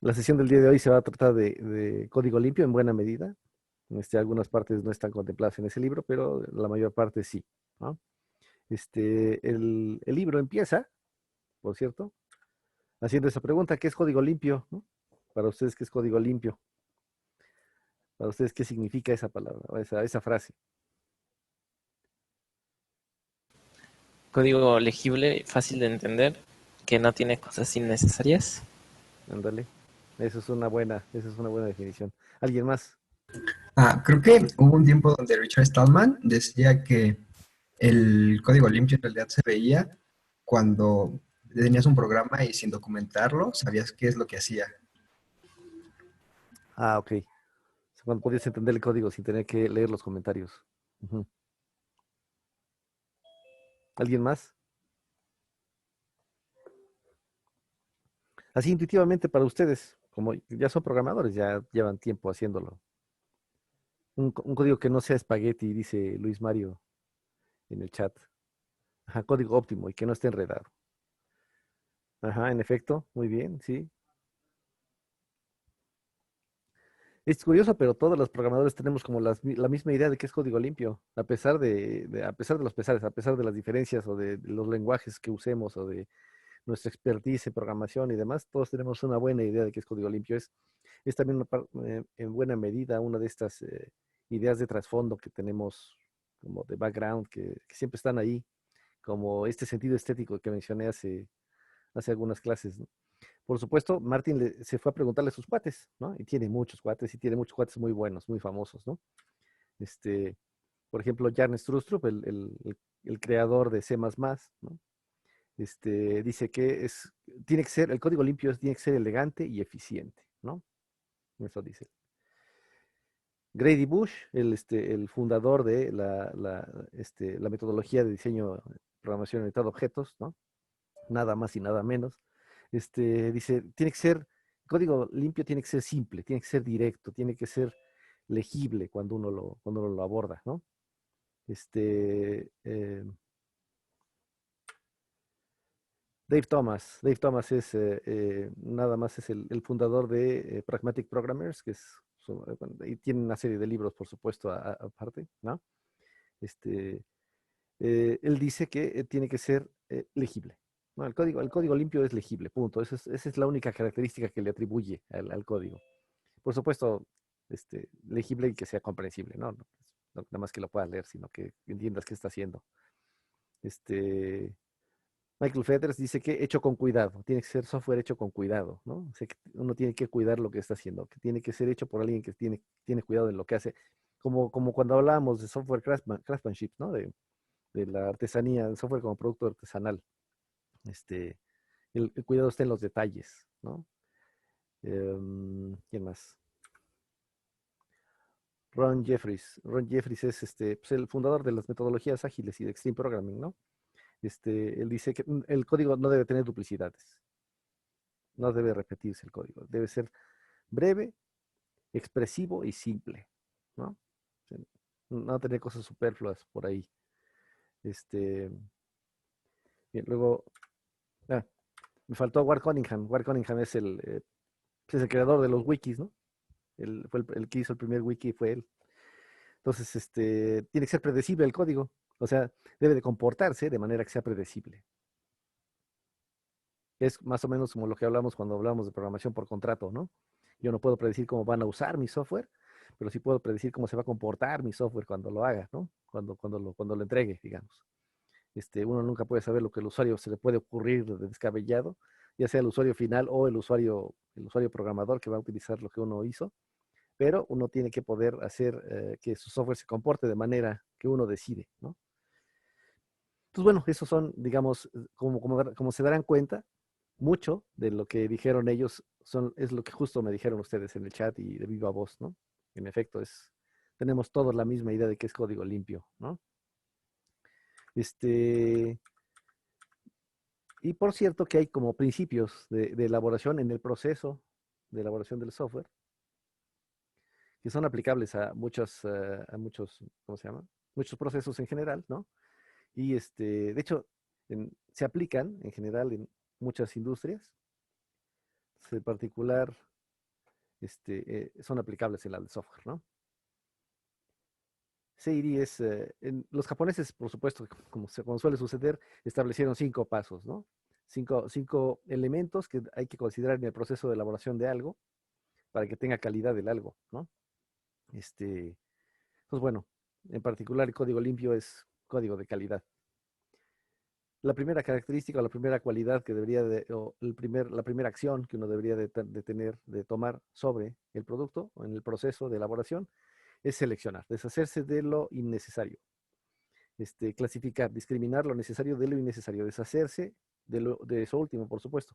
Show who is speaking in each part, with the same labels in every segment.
Speaker 1: La sesión del día de hoy se va a tratar de código limpio en buena medida. Algunas partes no están contempladas en ese libro, pero la mayor parte sí, ¿no? El libro empieza, por cierto, haciendo esa pregunta: ¿qué es código limpio? ¿No? Para ustedes, ¿qué es código limpio? Para ustedes, ¿qué significa esa palabra, o esa frase?
Speaker 2: Código legible, fácil de entender, que no tiene cosas innecesarias.
Speaker 1: Ándale. Esa es una buena definición. ¿Alguien más?
Speaker 3: Creo que hubo un tiempo donde Richard Stallman decía que el código limpio en realidad se veía cuando tenías un programa y sin documentarlo sabías qué es lo que hacía.
Speaker 1: Ah, ok. O sea, cuando podías entender el código sin tener que leer los comentarios. Ujú. ¿Alguien más? Así intuitivamente para ustedes, como ya son programadores, ya llevan tiempo haciéndolo. Un código que no sea espagueti, dice Luis Mario en el chat. Ajá, código óptimo y que no esté enredado. Ajá, en efecto, muy bien, sí. Es curioso, pero todos los programadores tenemos como la misma idea de qué es código limpio, a pesar de los pesares, a pesar de las diferencias o de los lenguajes que usemos o de nuestra expertise en programación y demás, todos tenemos una buena idea de qué es código limpio. Es también en buena medida una de estas ideas de trasfondo que tenemos como de background, que siempre están ahí, como este sentido estético que mencioné hace algunas clases, ¿no? Por supuesto, Martin se fue a preguntarle a sus cuates, ¿no? Y tiene muchos cuates, y tiene muchos cuates muy buenos, muy famosos, ¿no? Este, por ejemplo, Jarn Strustrup, el creador de C++, ¿no? Dice que el código limpio tiene que ser elegante y eficiente, ¿no? Eso dice. Grady Bush, el fundador de la metodología de diseño, programación orientada a objetos, ¿no? Nada más y nada menos. Dice, código limpio tiene que ser simple, tiene que ser directo, tiene que ser legible cuando uno lo aborda, ¿no? Este, eh, Dave Thomas es nada más es el fundador de Pragmatic Programmers, bueno, y tiene una serie de libros, por supuesto, aparte, ¿no? Este, Él dice que tiene que ser legible, ¿no? El código limpio es legible, punto. Esa es la única característica que le atribuye al código. Por supuesto, legible y que sea comprensible, ¿no? No nada más que lo puedas leer, sino que entiendas qué está haciendo. Este, Michael Fetters dice que hecho con cuidado, tiene que ser software hecho con cuidado, ¿no? O sea, que uno tiene que cuidar lo que está haciendo, que tiene que ser hecho por alguien que tiene cuidado de lo que hace, como cuando hablábamos de software craftsmanship, ¿no? De la artesanía, el software como producto artesanal. Este, el cuidado está en los detalles, ¿no? ¿Quién más? Ron Jeffries. Ron Jeffries es pues, el fundador de las metodologías ágiles y de Extreme Programming, ¿no? Él dice que el código no debe tener duplicidades, no debe repetirse el código, debe ser breve, expresivo y simple, ¿no? O sea, no tener cosas superfluas por ahí. Este, Bien, luego, ah, me faltó Ward Cunningham. Ward Cunningham es el creador de los wikis, ¿no? Fue el que hizo el primer wiki, fue él. Entonces, tiene que ser predecible el código. O sea, debe de comportarse de manera que sea predecible. Es más o menos como lo que hablamos cuando hablamos de programación por contrato, ¿no? Yo no puedo predecir cómo van a usar mi software, pero sí puedo predecir cómo se va a comportar mi software cuando lo haga, ¿no? Cuando lo entregue, digamos. Uno nunca puede saber lo que al usuario se le puede ocurrir de descabellado, ya sea el usuario final o el usuario programador que va a utilizar lo que uno hizo, pero uno tiene que poder hacer que su software se comporte de manera que uno decide, ¿no? Entonces, bueno, esos son, digamos, como se darán cuenta, mucho de lo que dijeron ellos es lo que justo me dijeron ustedes en el chat y de viva voz, ¿no? En efecto, tenemos todos la misma idea de que es código limpio, ¿no? Este, y por cierto que hay como principios de elaboración en el proceso de elaboración del software que son aplicables a muchos, ¿cómo se llama? Muchos procesos en general, ¿no? Y de hecho, se aplican en general en muchas industrias. En particular, son aplicables en el software, ¿no? Seiri es, los japoneses, por supuesto, como suele suceder, establecieron 5 pasos, ¿no? Cinco elementos que hay que considerar en el proceso de elaboración de algo para que tenga calidad el algo, ¿no? Este, pues bueno, en particular el código limpio es código de calidad. La primera característica o la primera cualidad que debería de, o la primera acción que uno debería de tener, de tomar sobre el producto o en el proceso de elaboración es seleccionar, deshacerse de lo innecesario. Clasificar, discriminar lo necesario de lo innecesario, deshacerse de eso último, por supuesto.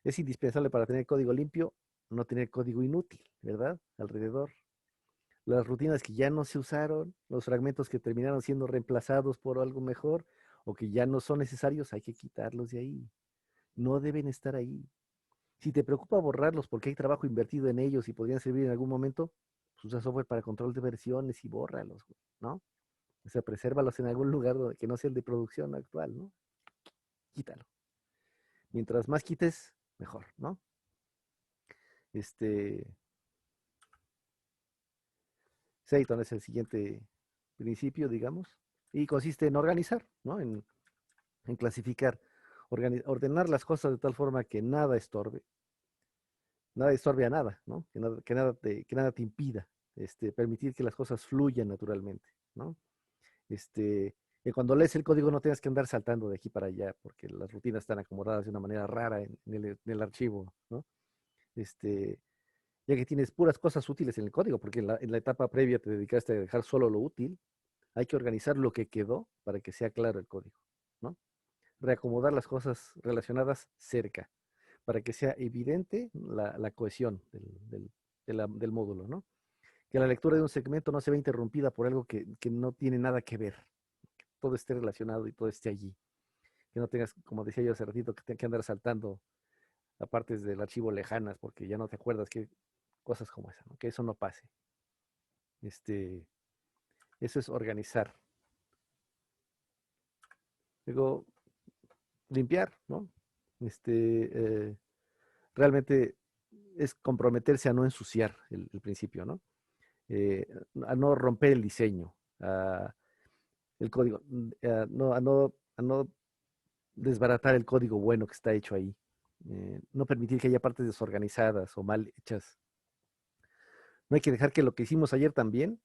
Speaker 1: Es indispensable para tener código limpio, no tener código inútil, ¿verdad? Alrededor. Las rutinas que ya no se usaron, los fragmentos que terminaron siendo reemplazados por algo mejor o que ya no son necesarios, hay que quitarlos de ahí. No deben estar ahí. Si te preocupa borrarlos porque hay trabajo invertido en ellos y podrían servir en algún momento, pues usa software para control de versiones y bórralos, ¿no? O sea, presérvalos en algún lugar que no sea el de producción actual, ¿no? Quítalo. Mientras más quites, mejor, ¿no? Este, Seiton es el siguiente principio, digamos, y consiste en organizar, ¿no? En clasificar, ordenar las cosas de tal forma que nada estorbe a nada, ¿no? Que nada te impida, permitir que las cosas fluyan naturalmente, ¿no? Que cuando lees el código no tengas que andar saltando de aquí para allá, porque las rutinas están acomodadas de una manera rara en el archivo, ¿no? Este, ya que tienes puras cosas útiles en el código, porque en la etapa previa te dedicaste a dejar solo lo útil, hay que organizar lo que quedó para que sea claro el código, ¿no? Reacomodar las cosas relacionadas cerca, para que sea evidente la cohesión del módulo, ¿no? Que la lectura de un segmento no se vea interrumpida por algo que no tiene nada que ver, que todo esté relacionado y todo esté allí. Que no tengas, como decía yo hace ratito, que tengas que andar saltando a partes del archivo lejanas porque ya no te acuerdas que cosas como esa, ¿no? Que eso no pase. Este, Eso es organizar. Luego, limpiar, ¿no? Este, realmente es comprometerse a no ensuciar el principio, ¿no? Eh, a no romper el diseño, el código, a no desbaratar el código bueno que está hecho ahí. No permitir que haya partes desorganizadas o mal hechas. No hay que dejar que lo que hicimos ayer también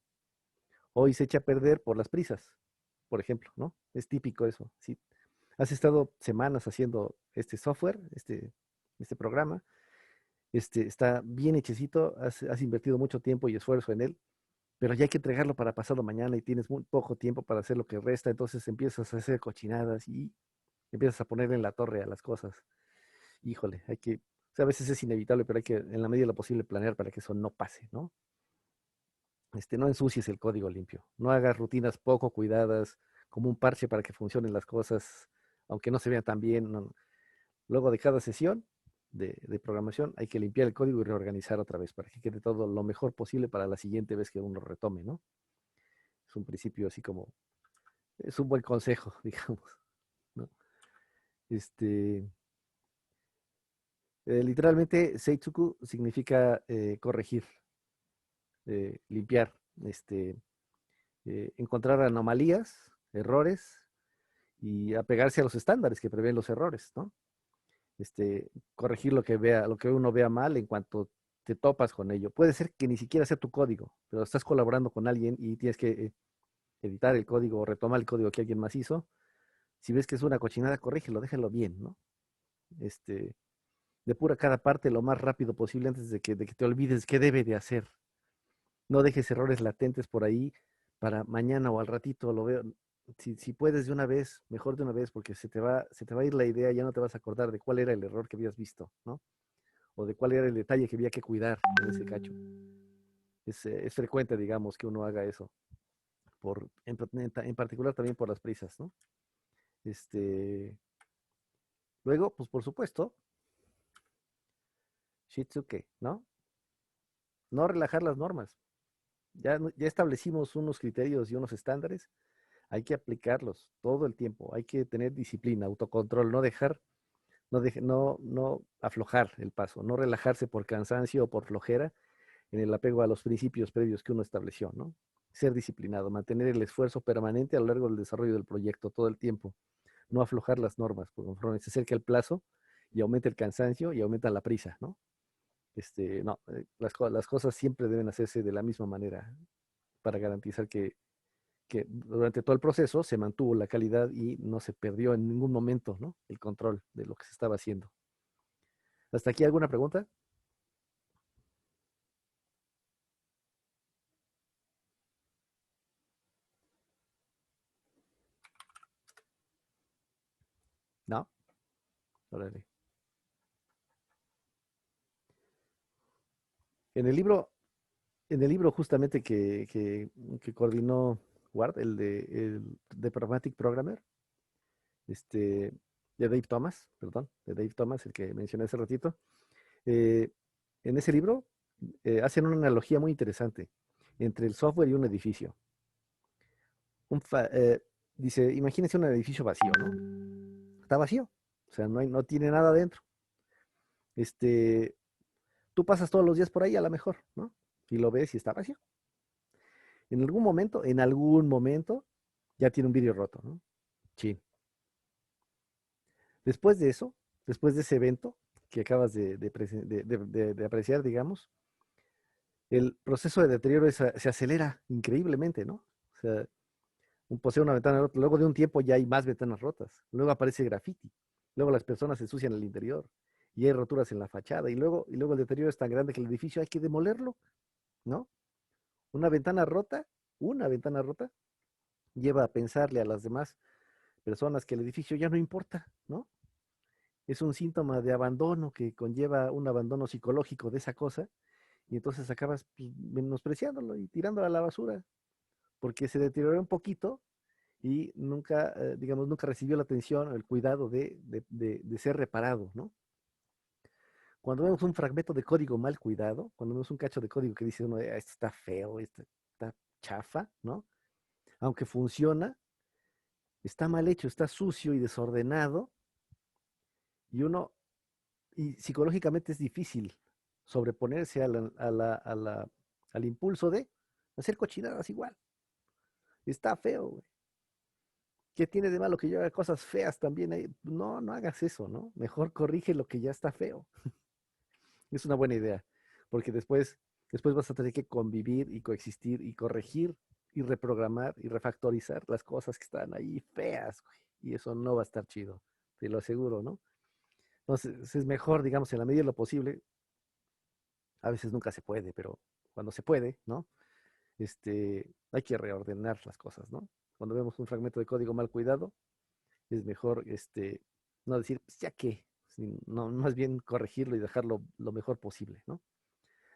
Speaker 1: hoy se eche a perder por las prisas, por ejemplo, ¿no? Es típico eso. Si has estado semanas haciendo este software, este programa, está bien hechecito, has invertido mucho tiempo y esfuerzo en él, pero ya hay que entregarlo para pasado mañana y tienes muy poco tiempo para hacer lo que resta, entonces empiezas a hacer cochinadas y empiezas a ponerle en la torre a las cosas. Híjole, o sea, a veces es inevitable, pero hay que, en la medida de lo posible, planear para que eso no pase, ¿no? No ensucies el código limpio, no hagas rutinas poco cuidadas como un parche para que funcionen las cosas, aunque no se vean tan bien. No. Luego de cada sesión de programación hay que limpiar el código y reorganizar otra vez para que quede todo lo mejor posible para la siguiente vez que uno retome, ¿no? Es un principio así como, es un buen consejo, digamos, ¿no? Este, Literalmente, Seitsuku significa corregir, limpiar, encontrar anomalías, errores y apegarse a los estándares que prevén los errores, ¿no? Corregir lo que uno vea mal en cuanto te topas con ello. Puede ser que ni siquiera sea tu código, pero estás colaborando con alguien y tienes que editar el código o retomar el código que alguien más hizo. Si ves que es una cochinada, corrígelo, déjalo bien, ¿no? Este, Depura cada parte lo más rápido posible antes de que te olvides qué debe de hacer. No dejes errores latentes por ahí para mañana o al ratito lo veo. Si puedes de una vez, mejor de una vez, porque se te va a ir la idea, ya no te vas a acordar de cuál era el error que habías visto, ¿no? O de cuál era el detalle que había que cuidar en ese cacho. Es frecuente, digamos, que uno haga eso, en particular también por las prisas, ¿no? Este, Luego, pues por supuesto, Shitsuke, ¿no? No relajar las normas. Ya establecimos unos criterios y unos estándares, hay que aplicarlos todo el tiempo, hay que tener disciplina, autocontrol, no dejar no aflojar el paso, no relajarse por cansancio o por flojera en el apego a los principios previos que uno estableció, ¿no? Ser disciplinado, mantener el esfuerzo permanente a lo largo del desarrollo del proyecto todo el tiempo, no aflojar las normas, porque conforme se acerca el plazo y aumenta el cansancio y aumenta la prisa, ¿no? No, las cosas siempre deben hacerse de la misma manera para garantizar que durante todo el proceso se mantuvo la calidad y no se perdió en ningún momento, ¿no? El control de lo que se estaba haciendo. ¿Hasta aquí alguna pregunta? No. Órale. En el libro, en el libro justamente que coordinó Ward, el de Pragmatic Programmer, este, de Dave Thomas, perdón, de Dave Thomas, el que mencioné hace ratito, eh, en ese libro hacen una analogía muy interesante entre el software y un edificio. Un fa- eh, Dice, imagínense un edificio vacío, ¿no? Está vacío, o sea, no tiene nada dentro. Este, Tú pasas todos los días por ahí a lo mejor, ¿no? Y lo ves y está vacío. En algún momento, ya tiene un vidrio roto, ¿no? Sí. Después de eso, después de ese evento que acabas de apreciar, digamos, el proceso de deterioro se acelera increíblemente, ¿no? O sea, posee una ventana rota, luego de un tiempo ya hay más ventanas rotas, luego aparece graffiti, luego las personas se ensucian el interior y hay roturas en la fachada y luego el deterioro es tan grande que el edificio hay que demolerlo, ¿no? Una ventana rota, una ventana rota lleva a pensarle a las demás personas que el edificio ya no importa, ¿no? Es un síntoma de abandono que conlleva un abandono psicológico de esa cosa y entonces acabas pues, menospreciándolo y tirándolo a la basura porque se deterioró un poquito y nunca, digamos, nunca recibió la atención o el cuidado de ser reparado, ¿no? Cuando vemos un fragmento de código mal cuidado, cuando vemos un cacho de código que dice uno, esto está feo, esto está chafa, ¿no? Aunque funciona, está mal hecho, está sucio y desordenado, y y psicológicamente es difícil sobreponerse al impulso de hacer cochinadas igual. Está feo, güey. ¿Qué tiene de malo que yo haga cosas feas también ahí? No hagas eso, ¿no? Mejor corrige lo que ya está feo. Es una buena idea, porque después vas a tener que convivir y coexistir y corregir y reprogramar y refactorizar las cosas que están ahí feas, güey. Y eso no va a estar chido, te lo aseguro, ¿no? Entonces es mejor, digamos, en la medida de lo posible, a veces nunca se puede, pero cuando se puede, ¿no? Hay que reordenar las cosas, ¿no? Cuando vemos un fragmento de código mal cuidado, es mejor, no decir, pues ya qué, no, más bien corregirlo y dejarlo lo mejor posible, ¿no?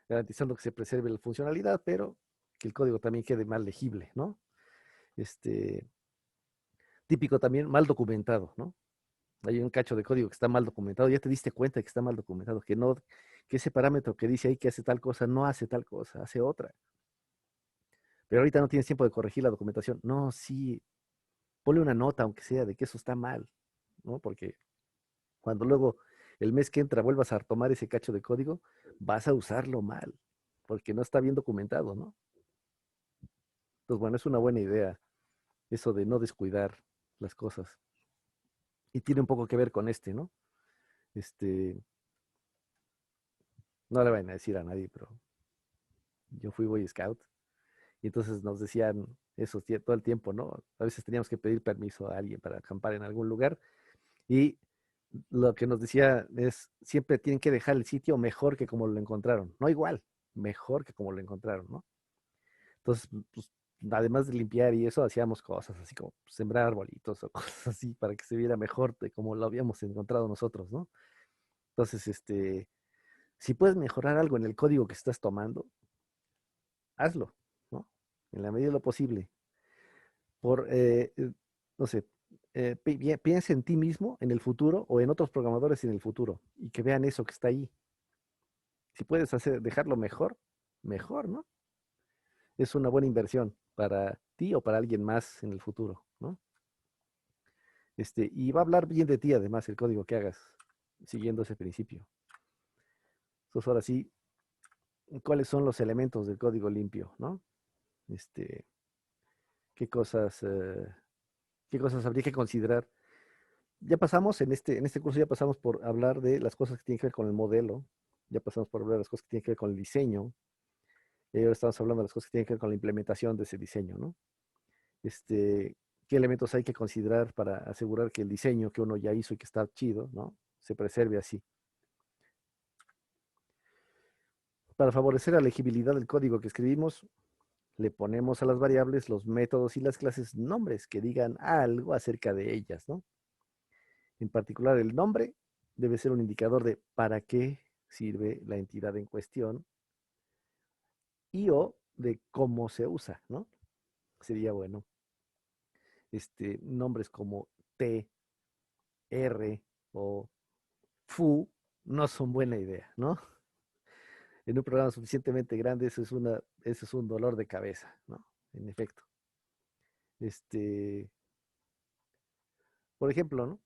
Speaker 1: Garantizando que se preserve la funcionalidad, pero que el código también quede más legible, ¿no? Este, Típico también, mal documentado, ¿no? Hay un cacho de código que está mal documentado, ya te diste cuenta de que está mal documentado, que ese parámetro que dice ahí que hace tal cosa, no hace tal cosa, hace otra. Pero ahorita no tienes tiempo de corregir la documentación. No, sí, ponle una nota, aunque sea, de que eso está mal, ¿no? Porque cuando luego el mes que entra vuelvas a tomar ese cacho de código, vas a usarlo mal, porque no está bien documentado, ¿no? Entonces, bueno, es una buena idea eso de no descuidar las cosas. Y tiene un poco que ver con ¿no? Este, no le vayan a decir a nadie, pero yo fui Boy Scout y entonces nos decían eso todo el tiempo, ¿no? A veces teníamos que pedir permiso a alguien para acampar en algún lugar y lo que nos decía es, siempre tienen que dejar el sitio mejor que como lo encontraron, no igual, mejor que como lo encontraron, ¿no? Entonces, pues, además de limpiar y eso, hacíamos cosas así como sembrar arbolitos o cosas así para que se viera mejor de como lo habíamos encontrado nosotros, ¿no? Entonces, si puedes mejorar algo en el código que estás tomando, hazlo, ¿no? En la medida de lo posible. Por, no sé, piensa en ti mismo en el futuro o en otros programadores en el futuro y que vean eso que está ahí. Si puedes dejarlo mejor, mejor, ¿no? Es una buena inversión para ti o para alguien más en el futuro, ¿no? Y va a hablar bien de ti además el código que hagas. siguiendo ese principio. Entonces, ahora sí, ¿cuáles son los elementos del código limpio, ¿no? Este, ¿qué cosas, qué cosas habría que considerar? Ya pasamos en este curso, ya pasamos por hablar de las cosas que tienen que ver con el modelo, ya pasamos por hablar de las cosas que tienen que ver con el diseño, y ahora estamos hablando de las cosas que tienen que ver con la implementación de ese diseño, ¿no? Este, ¿Qué elementos hay que considerar para asegurar que el diseño que uno ya hizo y que está chido, ¿no? Se preserve así. Para favorecer la legibilidad del código que escribimos, le ponemos a las variables los métodos y las clases nombres que digan algo acerca de ellas, ¿no? En particular, el nombre debe ser un indicador de para qué sirve la entidad en cuestión y o de cómo se usa, ¿no? Sería bueno. Nombres como T, R o FU no son buena idea, ¿no? En un programa suficientemente grande eso es un dolor de cabeza, ¿no? En efecto. Este, por ejemplo, ¿no?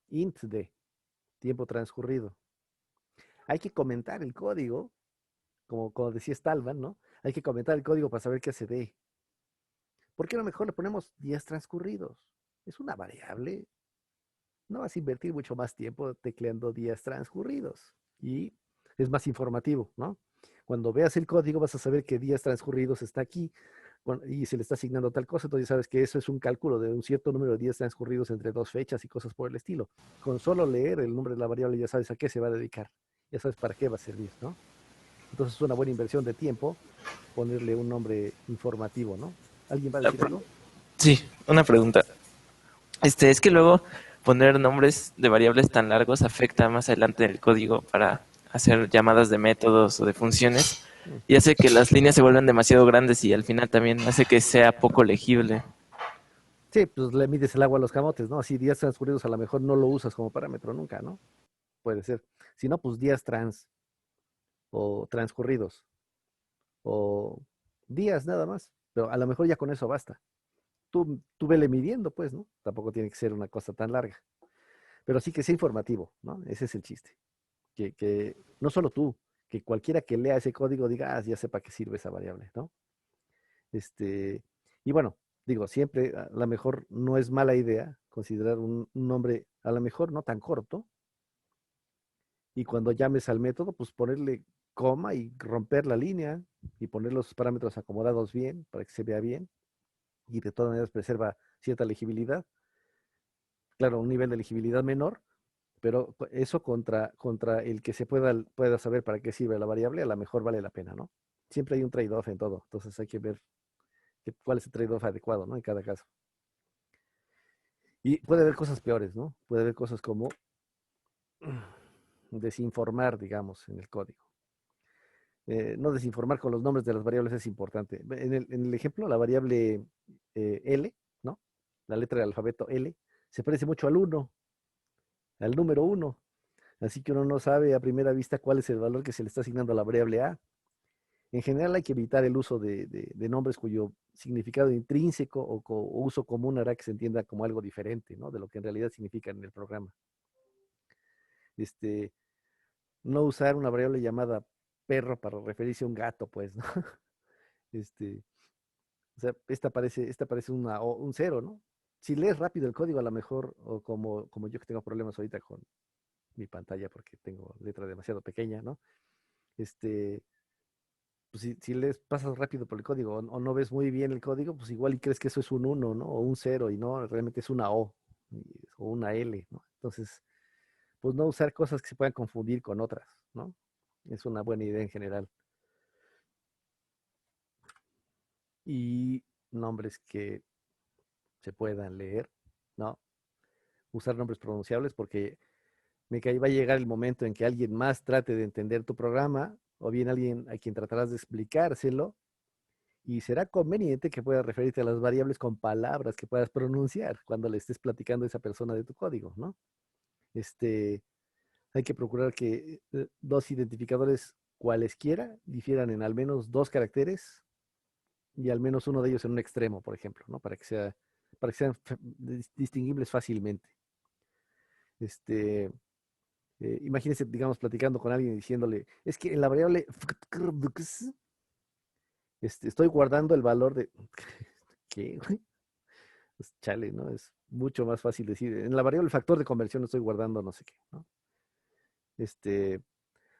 Speaker 1: Int de tiempo transcurrido. Hay que comentar el código, como decía Stallman, ¿no? Hay que comentar el código para saber qué hace D. ¿Por qué a lo mejor le ponemos días transcurridos? Es una variable. No vas a invertir mucho más tiempo tecleando días transcurridos. Y es más informativo, ¿no? Cuando veas el código vas a saber que días transcurridos está aquí y se le está asignando tal cosa, entonces sabes que eso es un cálculo de un cierto número de días transcurridos entre dos fechas y cosas por el estilo. Con solo leer el nombre de la variable ya sabes a qué se va a dedicar, ya sabes para qué va a servir, ¿no? Entonces es una buena inversión de tiempo ponerle un nombre informativo, ¿no? ¿Alguien va a decir algo?
Speaker 2: Sí, una pregunta. Es que luego poner nombres de variables tan largos afecta más adelante en el código para hacer llamadas de métodos o de funciones
Speaker 1: Mm.
Speaker 2: y hace que las líneas se vuelvan demasiado grandes y al final también hace que sea poco legible.
Speaker 1: Sí, pues le mides el agua a los camotes, ¿no? Así días transcurridos a lo mejor no lo usas como parámetro nunca, ¿no? Puede ser. Si no, pues días trans o transcurridos o días nada más. Pero a lo mejor ya con eso basta. Tú vele midiendo, pues, ¿no? Tampoco tiene que ser una cosa tan larga. Pero sí que sea informativo, ¿no? Ese es el chiste. Que no solo tú, que cualquiera que lea ese código diga, ya sepa qué sirve esa variable, ¿no? Este, y bueno, digo, siempre a lo mejor no es mala idea considerar un nombre a lo mejor no tan corto, y cuando llames al método, pues ponerle coma y romper la línea y poner los parámetros acomodados bien para que se vea bien y de todas maneras preserva cierta legibilidad. Claro, un nivel de legibilidad menor, pero eso contra el que se pueda saber para qué sirve la variable, a lo mejor vale la pena, ¿no? Siempre hay un trade-off en todo, entonces hay que ver cuál es el trade-off adecuado, ¿no? En cada caso. Y puede haber cosas peores, ¿no? Puede haber cosas como desinformar, digamos, en el código. No desinformar con los nombres de las variables es importante. En el ejemplo, la variable L, ¿no? La letra del alfabeto L, se parece mucho al número 1. Así que uno no sabe a primera vista cuál es el valor que se le está asignando a la variable A. En general hay que evitar el uso de nombres cuyo significado intrínseco o uso común hará que se entienda como algo diferente, ¿no? De lo que en realidad significa en el programa. Este, no usar una variable llamada perro para referirse a un gato, pues, ¿no? Este, o sea, esta parece un cero, ¿no? Si lees rápido el código, a lo mejor, o como yo que tengo problemas ahorita con mi pantalla porque tengo letra demasiado pequeña, ¿no? Este, pues si lees, pasas rápido por el código o no ves muy bien el código, pues igual y crees que eso es un uno, ¿no? O un cero y no, realmente es una O o una L, ¿no? Entonces, pues no usar cosas que se puedan confundir con otras, ¿no? Es una buena idea en general. Y nombres que se puedan leer, ¿no? Usar nombres pronunciables porque me cae, va a llegar el momento en que alguien más trate de entender tu programa o bien alguien a quien tratarás de explicárselo y será conveniente que puedas referirte a las variables con palabras que puedas pronunciar cuando le estés platicando a esa persona de tu código, ¿no? Este, hay que procurar que dos identificadores cualesquiera difieran en al menos dos caracteres y al menos uno de ellos en un extremo, por ejemplo, ¿no? Para que sean distinguibles fácilmente. Este, Imagínense, digamos, platicando con alguien y diciéndole, es que en la variable estoy guardando el valor de... ¿Qué, güey? Pues, chale, ¿no? Es mucho más fácil decir, en la variable factor de conversión estoy guardando no sé qué, ¿no? Este,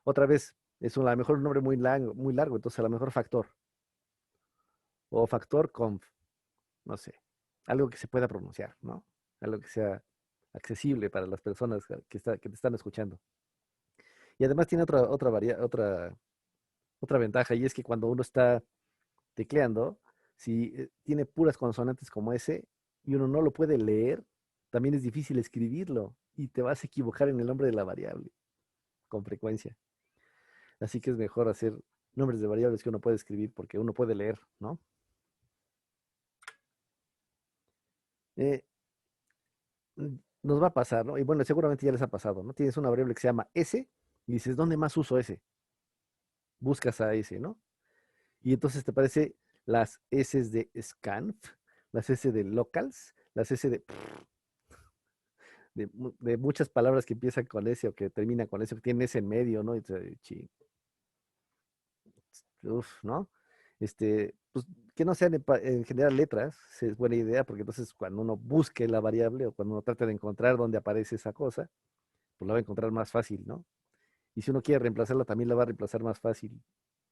Speaker 1: otra vez, es a lo mejor un nombre muy largo, entonces a lo mejor factor o factor conf, no sé, algo que se pueda pronunciar, ¿no? Algo que sea accesible para las personas que te están escuchando. Y además tiene otra ventaja, y es que cuando uno está tecleando, si tiene puras consonantes como ese y uno no lo puede leer, también es difícil escribirlo y te vas a equivocar en el nombre de la variable con frecuencia. Así que es mejor hacer nombres de variables que uno puede escribir porque uno puede leer, ¿no? Eh, Nos va a pasar, ¿no? Y bueno, seguramente ya les ha pasado, ¿no? Tienes una variable que se llama S y dices, ¿dónde más uso S? Buscas a S, ¿no? Y entonces te aparece las S de scanf, las S de locals, las S de muchas palabras que empiezan con S o que terminan con S, que tienen S en medio, ¿no? Y uf, ¿no? Pues que no sean en general letras, es buena idea, porque entonces cuando uno busque la variable o cuando uno trate de encontrar dónde aparece esa cosa, pues la va a encontrar más fácil, ¿no? Y si uno quiere reemplazarla, también la va a reemplazar más fácil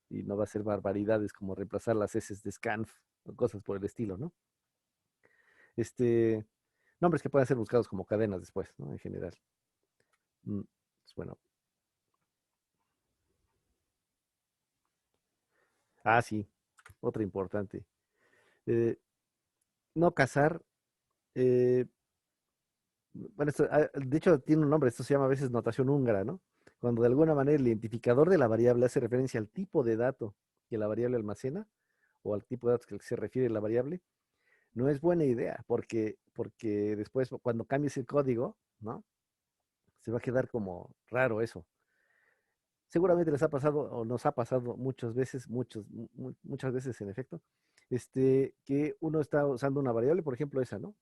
Speaker 1: y no va a ser barbaridades como reemplazar las S de scanf o cosas por el estilo, ¿no? Este, Nombres que pueden ser buscados como cadenas después, ¿no? En general. Pues bueno. Ah, sí, otra importante. Eh, no casar. eh, bueno, de hecho tiene un nombre, esto se llama a veces notación húngara, ¿no? Cuando de alguna manera el identificador de la variable hace referencia al tipo de dato que la variable almacena o al tipo de datos que se refiere la variable, no es buena idea, porque después cuando cambies el código, ¿no? Se va a quedar como raro eso. Seguramente les ha pasado o nos ha pasado muchas veces, muchas veces en efecto, que uno está usando una variable, por ejemplo esa, ¿no?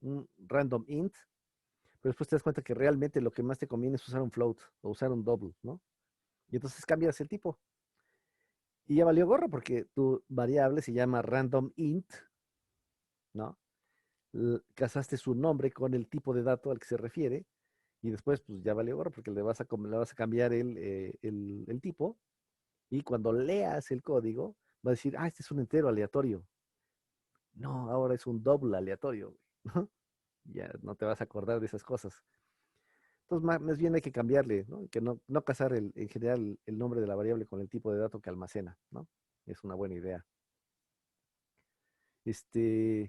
Speaker 1: Un random int, pero después te das cuenta que realmente lo que más te conviene es usar un float o usar un double, ¿no? Y entonces cambias el tipo. Y ya valió gorro porque tu variable se llama random int, ¿no? Casaste su nombre con el tipo de dato al que se refiere y después pues ya valió gorro porque le vas a cambiar el tipo y cuando leas el código va a decir, ah, este es un entero aleatorio. No, ahora es un doble aleatorio, ¿no? Ya no te vas a acordar de esas cosas. Entonces, más bien hay que cambiarle, ¿no? Que no casar en general el nombre de la variable con el tipo de dato que almacena, ¿no? Es una buena idea.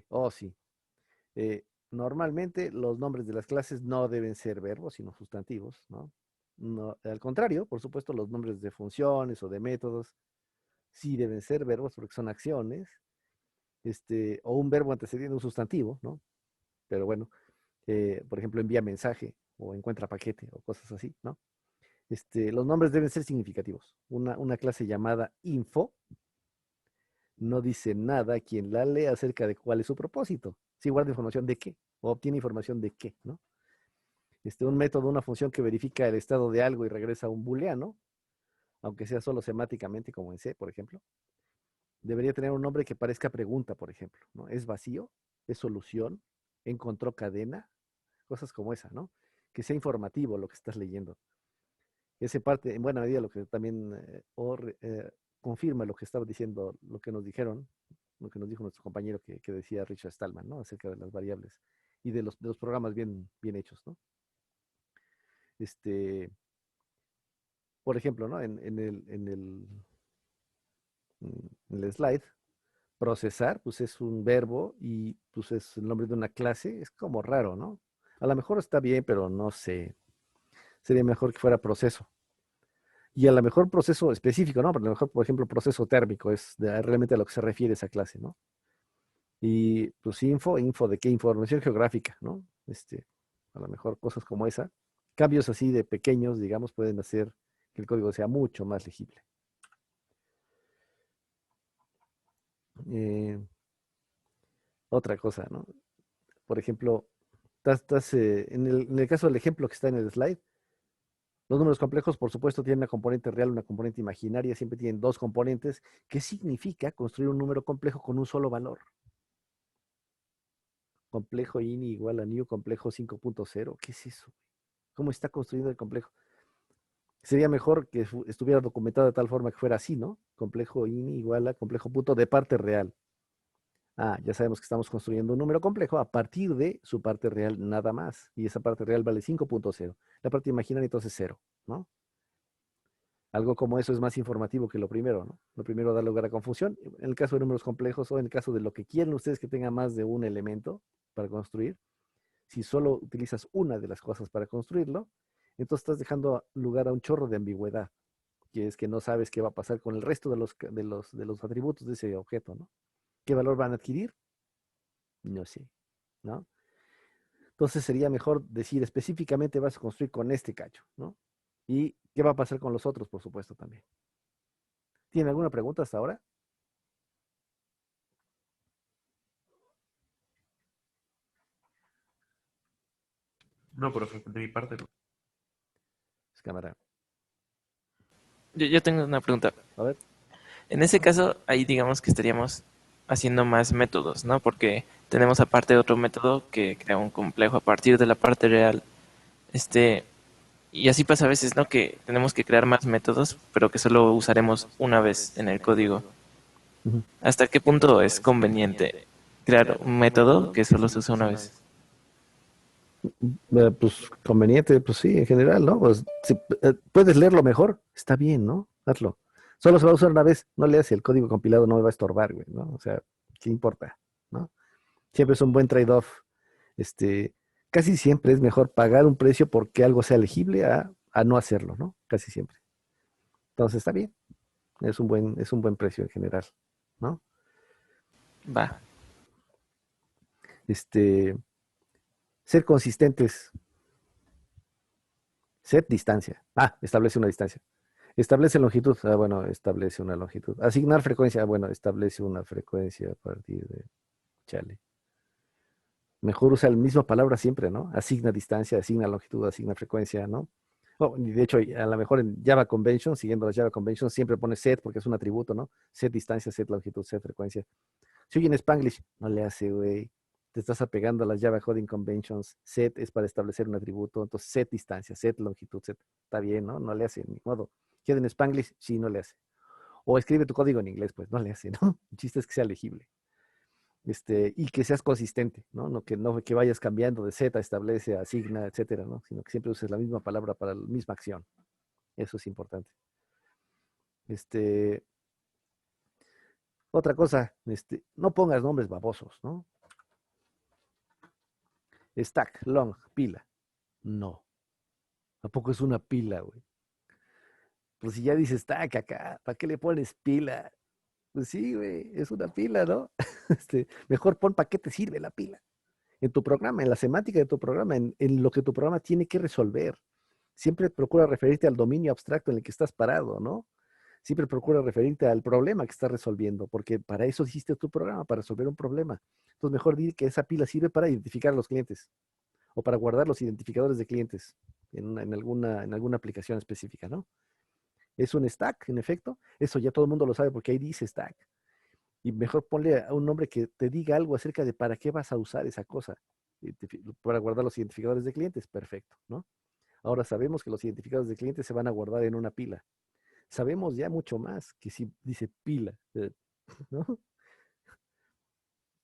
Speaker 1: Oh, sí. Normalmente los nombres de las clases no deben ser verbos, sino sustantivos, ¿no? No, al contrario, por supuesto, los nombres de funciones o de métodos sí deben ser verbos porque son acciones, o un verbo antecediendo un sustantivo, ¿no? Pero bueno, por ejemplo, envía mensaje o encuentra paquete o cosas así, ¿no? Los nombres deben ser significativos. Una clase llamada info no dice nada a quien la lee acerca de cuál es su propósito. Si guarda información de qué o obtiene información de qué, ¿no? Un método, una función que verifica el estado de algo y regresa un booleano, aunque sea solo semánticamente como en C, por ejemplo, debería tener un nombre que parezca pregunta, por ejemplo, ¿no? ¿Es vacío? ¿Es solución? ¿Encontró cadena? Cosas como esa, ¿no? Que sea informativo lo que estás leyendo. Ese parte, en buena medida, lo que también confirma lo que estaba diciendo, lo que nos dijeron, lo que nos dijo nuestro compañero que decía Richard Stallman, ¿no? Acerca de las variables y de los programas bien hechos, ¿no? Este, por ejemplo, ¿no? En el slide, procesar, pues es un verbo y pues es el nombre de una clase, es como raro, ¿no? A lo mejor está bien, pero no sé, sería mejor que fuera proceso. Y a lo mejor proceso específico, ¿no? Pero a lo mejor, por ejemplo, proceso térmico es realmente a lo que se refiere esa clase, ¿no? Y pues info de qué información geográfica, ¿no? A lo mejor cosas como esa. Cambios así de pequeños, digamos, pueden hacer que el código sea mucho más legible. Eh, Otra cosa, ¿no? Por ejemplo, en el caso del ejemplo que está en el slide, Los números complejos, por supuesto, tienen una componente real, una componente imaginaria, siempre tienen dos componentes. ¿Qué significa construir un número complejo con un solo valor? Complejo ini igual a new complejo 5.0. ¿Qué es eso? ¿Cómo está construido el complejo? Sería mejor que estuviera documentado de tal forma que fuera así, ¿no? Complejo ini igual a complejo punto de parte real. Ah, ya sabemos que estamos construyendo un número complejo a partir de su parte real nada más. Y esa parte real vale 5.0. La parte imaginaria entonces cero, ¿no? Algo como eso es más informativo que lo primero, ¿no? Lo primero da lugar a confusión. En el caso de números complejos o en el caso de lo que quieren ustedes que tenga más de un elemento para construir, si solo utilizas una de las cosas para construirlo, entonces estás dejando lugar a un chorro de ambigüedad, que es que no sabes qué va a pasar con el resto de los atributos de ese objeto, ¿no? ¿Qué valor van a adquirir? No sé, ¿no? Entonces sería mejor decir específicamente vas a construir con este cacho, ¿no? Y qué va a pasar con los otros, por supuesto, también. ¿Tiene alguna pregunta hasta ahora?
Speaker 2: No, profe, de mi parte no.
Speaker 1: Pues, cámara.
Speaker 2: Yo tengo una pregunta.
Speaker 1: A ver.
Speaker 2: En ese caso, ahí digamos que estaríamos haciendo más métodos, ¿no? Porque tenemos aparte otro método que crea un complejo a partir de la parte real. Este, y así pasa a veces, ¿no? Que tenemos que crear más métodos, pero que solo usaremos una vez en el código.
Speaker 1: Ujú.
Speaker 2: ¿Hasta qué punto es conveniente crear un método que solo se usa una vez?
Speaker 1: Pues conveniente, pues sí, en general, ¿no? Pues si puedes leerlo mejor, está bien, ¿no? Hazlo. Solo se va a usar una vez, no leas, el código compilado no me va a estorbar, güey, ¿no? O sea, ¿qué importa? ¿No? Siempre es un buen trade-off. Este, casi siempre es mejor pagar un precio porque algo sea legible a no hacerlo, ¿no? Casi siempre. Entonces está bien, es un buen precio en general, ¿no?
Speaker 2: Va.
Speaker 1: Este, ser consistentes, set distancia. Ah, establece una distancia. Establece longitud. Ah, bueno, establece una longitud. Asignar frecuencia. Ah, bueno, establece una frecuencia a partir de. Chale. Mejor usa la misma palabra siempre, ¿no? Asigna distancia, asigna longitud, asigna frecuencia, ¿no? Oh, y de hecho, a lo mejor en Java Convention, siguiendo las Java Convention, siempre pone set porque es un atributo, ¿no? Set distancia, set longitud, set frecuencia. Si oye en Spanglish, no le hace, güey. Te estás apegando a las Java Coding Conventions. Set es para establecer un atributo. Entonces, set distancia, set longitud, set. Está bien, ¿no? No le hace, ni modo. Queda en Spanglish, sí, no le hace. O escribe tu código en inglés, pues no le hace, ¿no? El chiste es que sea legible. Y que seas consistente, ¿no? No que vayas cambiando de Z, establece, asigna, etcétera, ¿no? Sino que siempre uses la misma palabra para la misma acción. Eso es importante. Este, otra cosa, no pongas nombres babosos, ¿no? Stack, long, pila. No. Tampoco es una pila, güey. Pues si ya dices stack acá, ¿para qué le pones pila? Pues sí, güey, es una pila, ¿no? Mejor pon para qué te sirve la pila. En tu programa, en la semántica de tu programa, en lo que tu programa tiene que resolver. Siempre procura referirte al dominio abstracto en el que estás parado, ¿no? Siempre procura referirte al problema que estás resolviendo, porque para eso hiciste tu programa, para resolver un problema. Entonces, mejor dir que esa pila sirve para identificar a los clientes o para guardar los identificadores de clientes en alguna aplicación específica, ¿no? Es un stack, en efecto. Eso ya todo el mundo lo sabe porque ahí dice stack. Y mejor ponle a un nombre que te diga algo acerca de para qué vas a usar esa cosa. Para guardar los identificadores de clientes, perfecto, ¿no? Ahora sabemos que los identificadores de clientes se van a guardar en una pila. Sabemos ya mucho más que si dice pila, ¿no?